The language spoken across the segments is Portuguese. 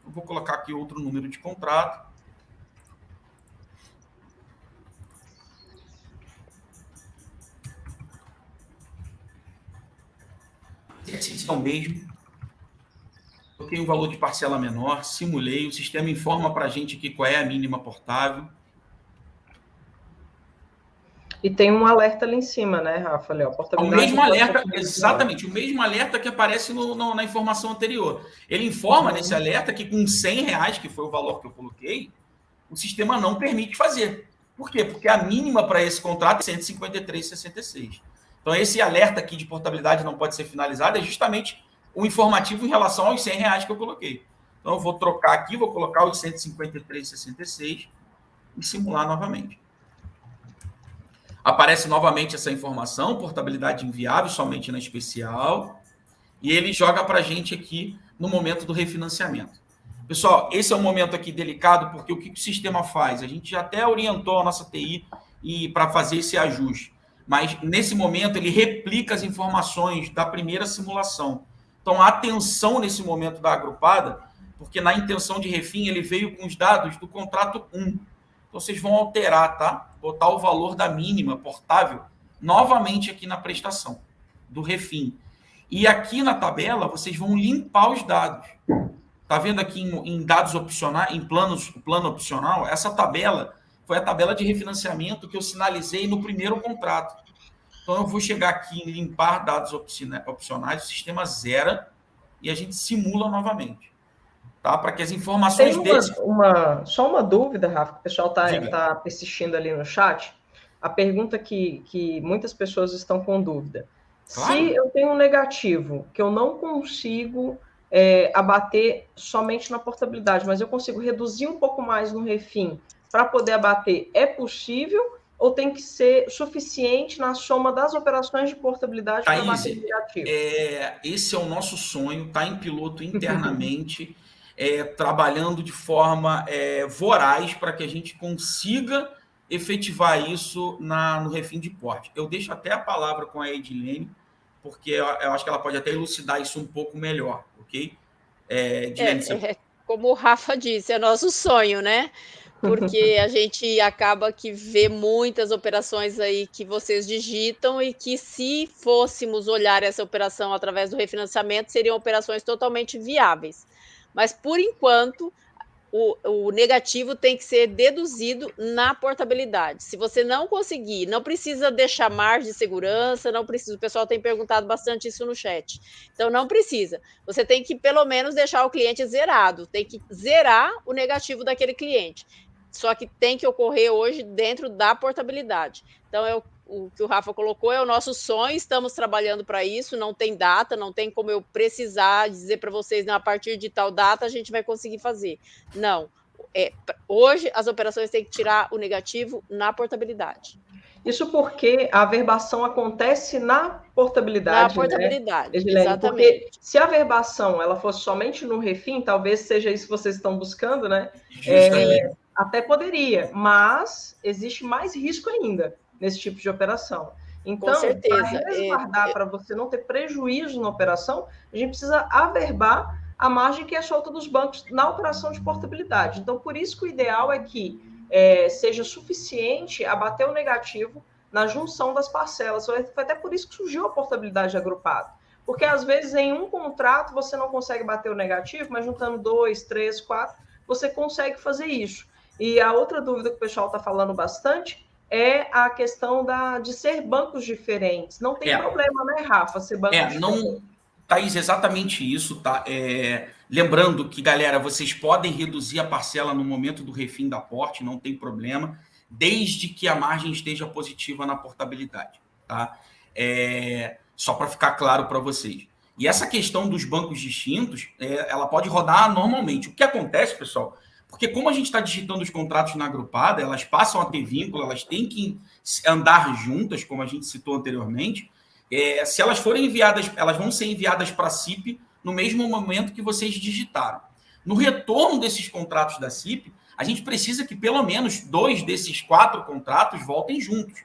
Eu vou colocar aqui outro número de contrato. Esse é o mesmo. Coloquei um valor de parcela menor, simulei, o sistema informa para a gente aqui qual é a mínima portável. E tem um alerta ali em cima, né, Rafa? Ali, ó, O mesmo alerta, exatamente, o mesmo alerta que aparece na informação anterior. Ele informa nesse alerta que com R$100, que foi o valor que eu coloquei, o sistema não permite fazer. Por quê? Porque a mínima para esse contrato é 153,66. Então, esse alerta aqui de portabilidade não pode ser finalizado é justamente o informativo em relação aos R$100 que eu coloquei. Então, eu vou trocar aqui, vou colocar os 153,66 e simular novamente. Aparece novamente essa informação, portabilidade inviável, somente na especial, e ele joga para a gente aqui no momento do refinanciamento. Pessoal, esse é um momento aqui delicado, porque o que o sistema faz? A gente já até orientou a nossa TI para fazer esse ajuste, mas nesse momento ele replica as informações da primeira simulação. Então, atenção nesse momento da agrupada, porque na intenção de refim ele veio com os dados do contrato 1. Então, vocês vão alterar, tá? Botar o valor da mínima portável novamente aqui na prestação do refim. E aqui na tabela, vocês vão limpar os dados. Tá vendo aqui em dados opcionais, em plano opcional? Essa tabela foi a tabela de refinanciamento que eu sinalizei no primeiro contrato. Então, eu vou chegar aqui em limpar dados opcionais, o sistema zera e a gente simula novamente. Tá? Para que as informações só uma dúvida, Rafa, que o pessoal está persistindo ali no chat. A pergunta que muitas pessoas estão com dúvida. Claro. Se eu tenho um negativo, que eu não consigo abater somente na portabilidade, mas eu consigo reduzir um pouco mais no refim para poder abater, é possível ou tem que ser suficiente na soma das operações de portabilidade para abater negativo? Esse é o nosso sonho, está em piloto internamente. Trabalhando de forma voraz para que a gente consiga efetivar isso no refim de porte. Eu deixo até a palavra com a Edilene, porque eu acho que ela pode até elucidar isso um pouco melhor, ok? Edilene, como o Rafa disse, é nosso sonho, né? Porque a gente acaba que vê muitas operações aí que vocês digitam e que, se fôssemos olhar essa operação através do refinanciamento, seriam operações totalmente viáveis. Mas, por enquanto, o negativo tem que ser deduzido na portabilidade. Se você não conseguir, não precisa deixar margem de segurança, não precisa. O pessoal tem perguntado bastante isso no chat. Então, não precisa. Você tem que, pelo menos, deixar o cliente zerado. Tem que zerar o negativo daquele cliente. Só que tem que ocorrer hoje dentro da portabilidade. Então, o que o Rafa colocou é o nosso sonho, estamos trabalhando para isso, não tem data, não tem como eu precisar dizer para vocês, a partir de tal data a gente vai conseguir fazer. Não. Hoje as operações têm que tirar o negativo na portabilidade. Isso porque a averbação acontece na portabilidade. Na portabilidade, né, Edilene? Exatamente. Porque se a averbação ela fosse somente no refim, talvez seja isso que vocês estão buscando, né? Até poderia, mas existe mais risco ainda nesse tipo de operação. Então, para resguardar, para você não ter prejuízo na operação, a gente precisa averbar a margem que é solta dos bancos na operação de portabilidade. Então, por isso que o ideal é que seja suficiente abater o negativo na junção das parcelas. Foi até por isso que surgiu a portabilidade agrupada. Porque, às vezes, em um contrato, você não consegue bater o negativo, mas juntando 2, 3, 4, você consegue fazer isso. E a outra dúvida que o pessoal está falando bastante é a questão de ser bancos diferentes. Não tem problema, né, Rafa, ser bancos diferentes? Thaís, exatamente isso, tá? Lembrando que, galera, vocês podem reduzir a parcela no momento do refim da porte, não tem problema, desde que a margem esteja positiva na portabilidade, tá? Só para ficar claro para vocês. E essa questão dos bancos distintos, ela pode rodar normalmente. O que acontece, pessoal? Porque como a gente está digitando os contratos na agrupada, elas passam a ter vínculo, elas têm que andar juntas, como a gente citou anteriormente. Se elas forem enviadas, elas vão ser enviadas para a CIP no mesmo momento que vocês digitaram. No retorno desses contratos da CIP, a gente precisa que pelo menos 2 desses 4 contratos voltem juntos.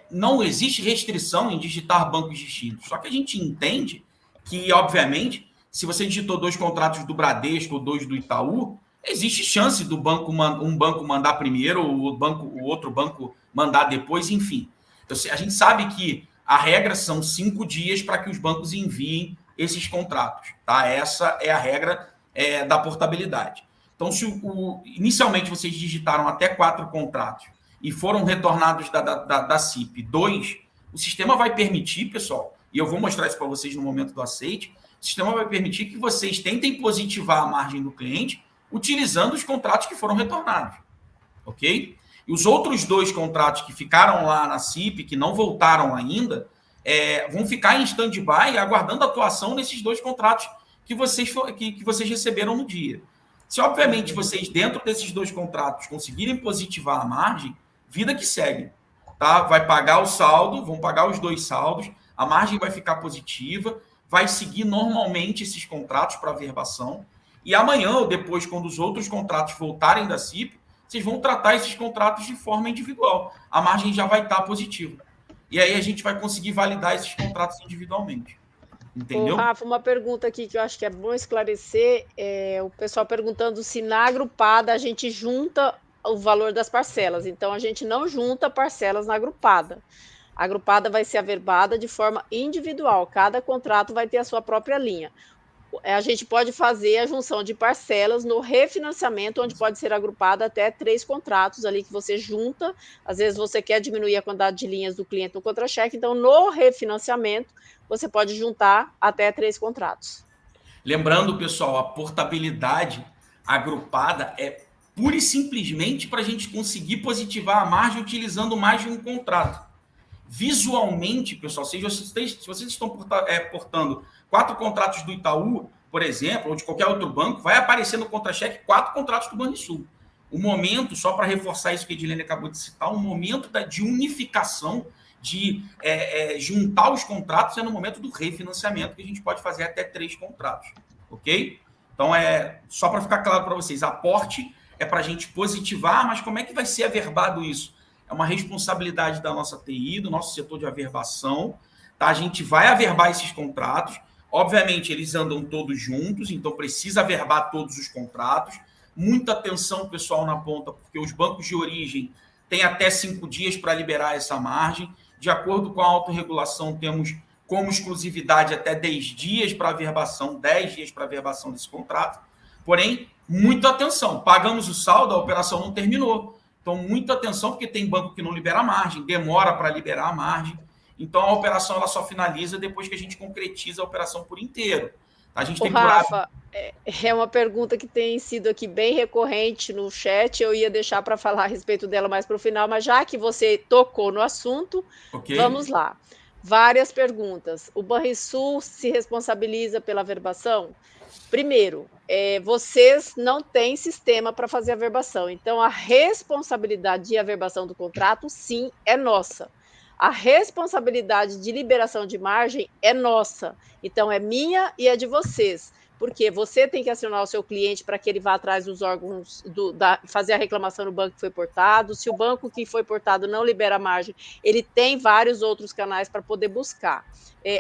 Não existe restrição em digitar bancos distintos. Só que a gente entende que, obviamente, se você digitou 2 contratos do Bradesco ou 2 do Itaú, existe chance do banco um banco mandar primeiro, o outro banco mandar depois, enfim. Então, a gente sabe que a regra são 5 dias para que os bancos enviem esses contratos, tá? Essa é a regra da portabilidade. Então, se inicialmente vocês digitaram até 4 contratos e foram retornados da CIP 2, o sistema vai permitir, pessoal, e eu vou mostrar isso para vocês no momento do aceite, o sistema vai permitir que vocês tentem positivar a margem do cliente utilizando os contratos que foram retornados, ok? E os outros 2 contratos que ficaram lá na CIP, que não voltaram ainda, vão ficar em stand-by aguardando a atuação nesses 2 contratos que vocês receberam no dia. Se, obviamente, vocês, dentro desses 2 contratos, conseguirem positivar a margem, vida que segue. Tá? Vai pagar o saldo, vão pagar os 2 saldos, a margem vai ficar positiva, vai seguir normalmente esses contratos para averbação, e amanhã ou depois, quando os outros contratos voltarem da CIP, vocês vão tratar esses contratos de forma individual. A margem já vai estar positiva. E aí a gente vai conseguir validar esses contratos individualmente. Entendeu? Ô, Rafa, uma pergunta aqui que eu acho que é bom esclarecer, o pessoal perguntando se na agrupada a gente junta o valor das parcelas. Então, a gente não junta parcelas na agrupada. A agrupada vai ser averbada de forma individual, cada contrato vai ter a sua própria linha. A gente pode fazer a junção de parcelas no refinanciamento, onde pode ser agrupada até 3 contratos ali que você junta. Às vezes você quer diminuir a quantidade de linhas do cliente no contra-cheque, então no refinanciamento você pode juntar até 3 contratos. Lembrando, pessoal, a portabilidade agrupada é pura e simplesmente para a gente conseguir positivar a margem utilizando mais de um contrato. Visualmente, pessoal, se vocês estão portando 4 contratos do Itaú, por exemplo, ou de qualquer outro banco, vai aparecer no contra-cheque 4 contratos do Banrisul. O momento, só para reforçar isso que a Edilene acabou de citar, o momento de unificação, de juntar os contratos é no momento do refinanciamento, que a gente pode fazer até 3 contratos, ok? Então, só para ficar claro para vocês, aporte é para a gente positivar, mas como é que vai ser averbado isso? É uma responsabilidade da nossa TI, do nosso setor de averbação, tá? A gente vai averbar esses contratos, obviamente eles andam todos juntos, então precisa averbar todos os contratos, muita atenção, pessoal, na ponta, porque os bancos de origem têm até 5 dias para liberar essa margem. De acordo com a autorregulação, temos como exclusividade até 10 dias para averbação, 10 dias para averbação desse contrato. Porém, muita atenção. Pagamos o saldo, a operação não terminou. Então, muita atenção, porque tem banco que não libera a margem, demora para liberar a margem. Então, a operação ela só finaliza depois que a gente concretiza a operação por inteiro. A gente tem Rafa, é uma pergunta que tem sido aqui bem recorrente no chat, eu ia deixar para falar a respeito dela mais para o final, mas já que você tocou no assunto, Vamos lá. Várias perguntas. O Banrisul se responsabiliza pela averbação? Primeiro, vocês não têm sistema para fazer averbação, então a responsabilidade de averbação do contrato, sim, é nossa. A responsabilidade de liberação de margem é nossa, então é minha e é de vocês, porque você tem que acionar o seu cliente para que ele vá atrás dos órgãos, fazer a reclamação no banco que foi portado. Se o banco que foi portado não libera a margem, ele tem vários outros canais para poder buscar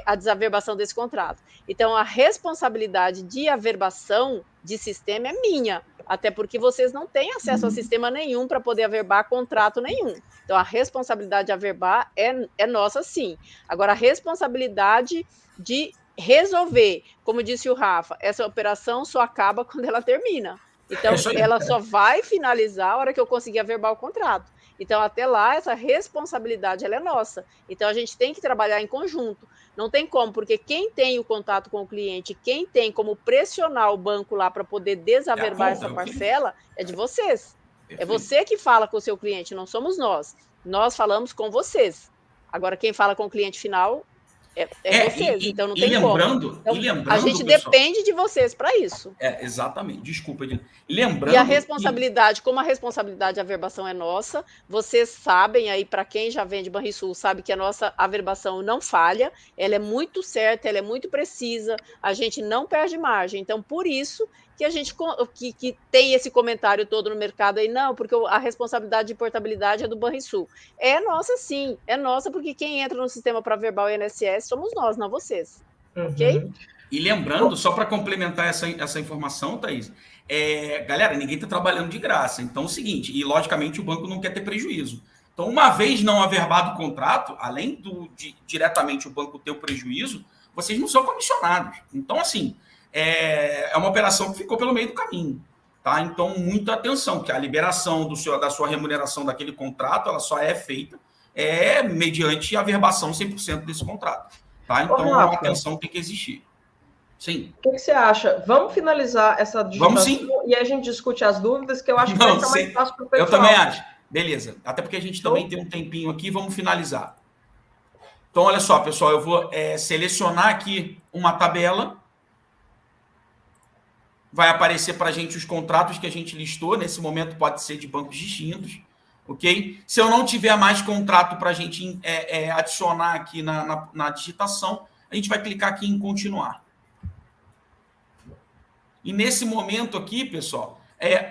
a desaverbação desse contrato. Então, a responsabilidade de averbação de sistema é minha, até porque vocês não têm acesso a sistema nenhum para poder averbar contrato nenhum. Então, a responsabilidade de averbar é nossa, sim. Agora, a responsabilidade de resolver, como disse o Rafa, essa operação só acaba quando ela termina. Então, ela só vai finalizar a hora que eu conseguir averbar o contrato. Então, até lá, essa responsabilidade ela é nossa. Então, a gente tem que trabalhar em conjunto. Não tem como, porque quem tem o contato com o cliente, quem tem como pressionar o banco lá para poder desaverbar essa parcela, é de vocês. Perfeito. É você que fala com o seu cliente, não somos nós. Nós falamos com vocês. Agora, quem fala com o cliente final vocês, então não tem como. Então, a gente depende de vocês para isso. Exatamente, desculpa. Lembrando. E a responsabilidade, como a responsabilidade de averbação é nossa, vocês sabem aí, para quem já vende Banrisul, sabe que a nossa averbação não falha, ela é muito certa, ela é muito precisa, a gente não perde margem. Então, por isso que a gente que tem esse comentário todo no mercado aí, não, porque a responsabilidade de portabilidade é do Banrisul. É nossa, sim, é nossa, porque quem entra no sistema para verbal INSS somos nós, não vocês. Ok? E lembrando, só para complementar essa informação, Thaís, galera, ninguém está trabalhando de graça. Então é o seguinte, e logicamente o banco não quer ter prejuízo. Então, uma vez não averbado o contrato, além de diretamente o banco ter o prejuízo, vocês não são comissionados. Então, assim, é uma operação que ficou pelo meio do caminho. Tá? Então, muita atenção, que a liberação da sua remuneração daquele contrato, ela só é feita mediante a averbação 100% desse contrato. Tá? Então, a atenção tem que existir. Sim. O que você acha? Vamos finalizar essa digitação e a gente discute as dúvidas, que eu acho que vai ficar mais fácil para o pessoal. Eu também acho. Beleza. Até porque a gente também tem um tempinho aqui, vamos finalizar. Então, olha só, pessoal, eu vou selecionar aqui uma tabela. Vai aparecer para a gente os contratos que a gente listou. Nesse momento pode ser de bancos distintos. Ok? Se eu não tiver mais contrato para a gente adicionar aqui na digitação, a gente vai clicar aqui em continuar. E nesse momento aqui, pessoal,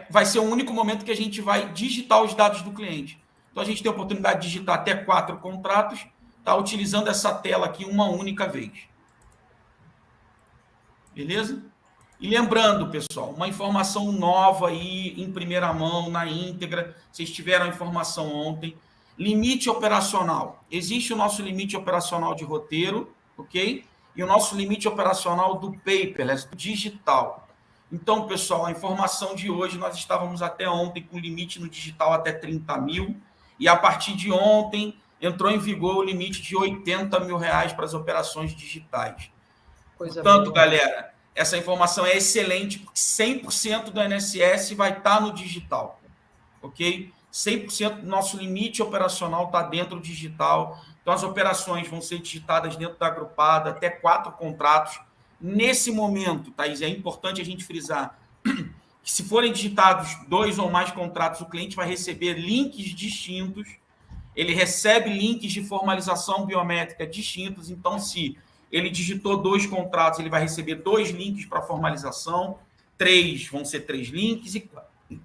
vai ser o único momento que a gente vai digitar os dados do cliente. Então, a gente tem a oportunidade de digitar até 4 contratos, tá? Utilizando essa tela aqui uma única vez. Beleza? E lembrando, pessoal, uma informação nova aí, em primeira mão, na íntegra, vocês tiveram a informação ontem. Limite operacional. Existe o nosso limite operacional de roteiro, ok? E o nosso limite operacional do paperless, do digital. Então, pessoal, a informação de hoje, nós estávamos até ontem com limite no digital até 30 mil, e a partir de ontem entrou em vigor o limite de 80 mil reais para as operações digitais. Portanto, galera, essa informação é excelente, porque 100% do INSS vai estar no digital, ok? 100% do nosso limite operacional está dentro do digital, então as operações vão ser digitadas dentro da agrupada, até 4 contratos. Nesse momento, Thaís, é importante a gente frisar que se forem digitados 2 ou mais contratos, o cliente vai receber links distintos, ele recebe links de formalização biométrica distintos, então se ele digitou 2 contratos, ele vai receber 2 links para formalização, 3 vão ser 3 links e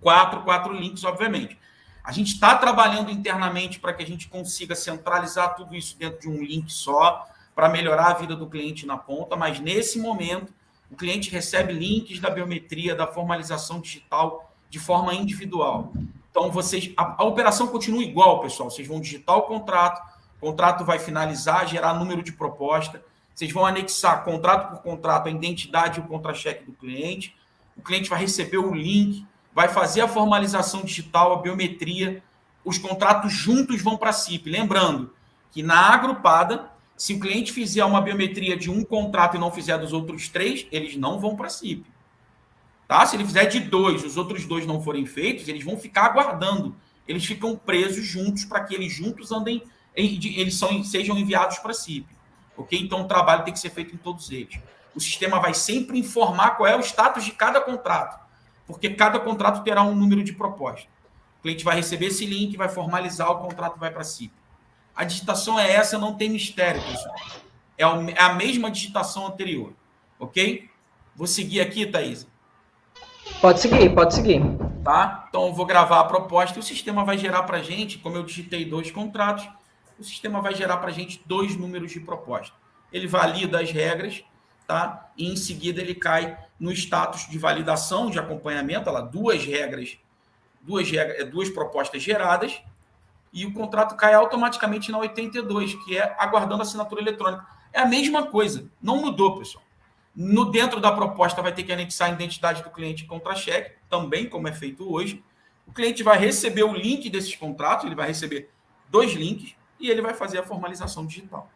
4 links, obviamente. A gente está trabalhando internamente para que a gente consiga centralizar tudo isso dentro de um link só, para melhorar a vida do cliente na ponta, mas nesse momento o cliente recebe links da biometria, da formalização digital de forma individual. Então, a operação continua igual, pessoal. Vocês vão digitar o contrato vai finalizar, gerar número de proposta, vocês vão anexar contrato por contrato a identidade e o contra-cheque do cliente, o cliente vai receber o link, vai fazer a formalização digital, a biometria, os contratos juntos vão para a CIP. Lembrando que na agrupada, se o cliente fizer uma biometria de um contrato e não fizer dos outros 3, eles não vão para a CIP. Tá? Se ele fizer de 2, os outros 2 não forem feitos, eles vão ficar aguardando. Eles ficam presos juntos para que eles juntos andem, sejam enviados para a CIP. Ok? Então, o trabalho tem que ser feito em todos eles. O sistema vai sempre informar qual é o status de cada contrato, porque cada contrato terá um número de proposta. O cliente vai receber esse link, vai formalizar, o contrato vai para a CIP. A digitação é essa, não tem mistério, pessoal. É a mesma digitação anterior, ok? Vou seguir aqui, Thaís. Pode seguir, pode seguir. Tá? Então, eu vou gravar a proposta e o sistema vai gerar para a gente, como eu digitei 2 contratos, o sistema vai gerar para a gente 2 números de proposta. Ele valida as regras, tá? E em seguida ele cai no status de validação, de acompanhamento, olha lá, 2 propostas geradas, e o contrato cai automaticamente na 82, que é aguardando assinatura eletrônica. É a mesma coisa, não mudou, pessoal. Dentro da proposta vai ter que anexar a identidade do cliente e contra-cheque, também como é feito hoje. O cliente vai receber o link desses contratos, ele vai receber 2 links, e ele vai fazer a formalização digital.